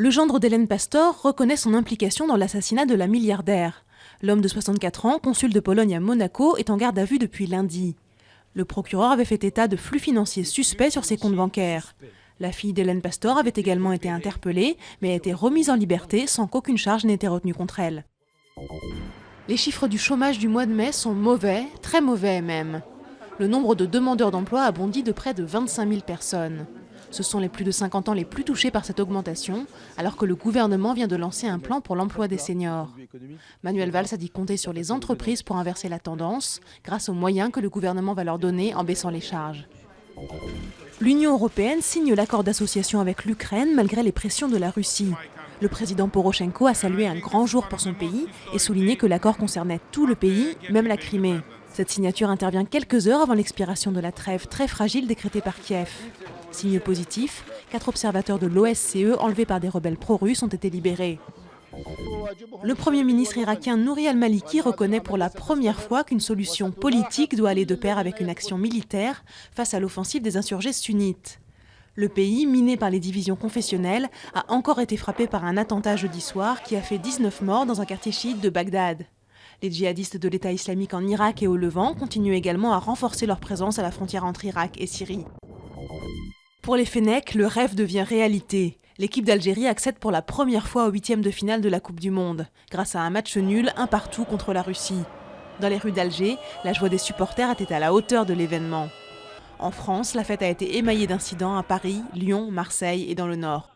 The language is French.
Le gendre d'Hélène Pastor reconnaît son implication dans l'assassinat de la milliardaire. L'homme de 64 ans, consul de Pologne à Monaco, est en garde à vue depuis lundi. Le procureur avait fait état de flux financiers suspects sur ses comptes bancaires. La fille d'Hélène Pastor avait également été interpellée, mais a été remise en liberté sans qu'aucune charge n'ait été retenue contre elle. Les chiffres du chômage du mois de mai sont mauvais, très mauvais même. Le nombre de demandeurs d'emploi a bondi de près de 25 000 personnes. Ce sont les plus de 50 ans les plus touchés par cette augmentation, alors que le gouvernement vient de lancer un plan pour l'emploi des seniors. Manuel Valls a dit compter sur les entreprises pour inverser la tendance, grâce aux moyens que le gouvernement va leur donner en baissant les charges. L'Union européenne signe l'accord d'association avec l'Ukraine malgré les pressions de la Russie. Le président Porochenko a salué un grand jour pour son pays et souligné que l'accord concernait tout le pays, même la Crimée. Cette signature intervient quelques heures avant l'expiration de la trêve très fragile décrétée par Kiev. Signe positif, 4 observateurs de l'OSCE enlevés par des rebelles pro-russes ont été libérés. Le Premier ministre irakien Nouri al-Maliki reconnaît pour la première fois qu'une solution politique doit aller de pair avec une action militaire face à l'offensive des insurgés sunnites. Le pays, miné par les divisions confessionnelles, a encore été frappé par un attentat jeudi soir qui a fait 19 morts dans un quartier chiite de Bagdad. Les djihadistes de l'État islamique en Irak et au Levant continuent également à renforcer leur présence à la frontière entre Irak et Syrie. Pour les Fennecs, le rêve devient réalité. L'équipe d'Algérie accède pour la première fois au 8e de finale de la Coupe du Monde, grâce à un match nul 1-1 contre la Russie. Dans les rues d'Alger, la joie des supporters était à la hauteur de l'événement. En France, la fête a été émaillée d'incidents à Paris, Lyon, Marseille et dans le Nord.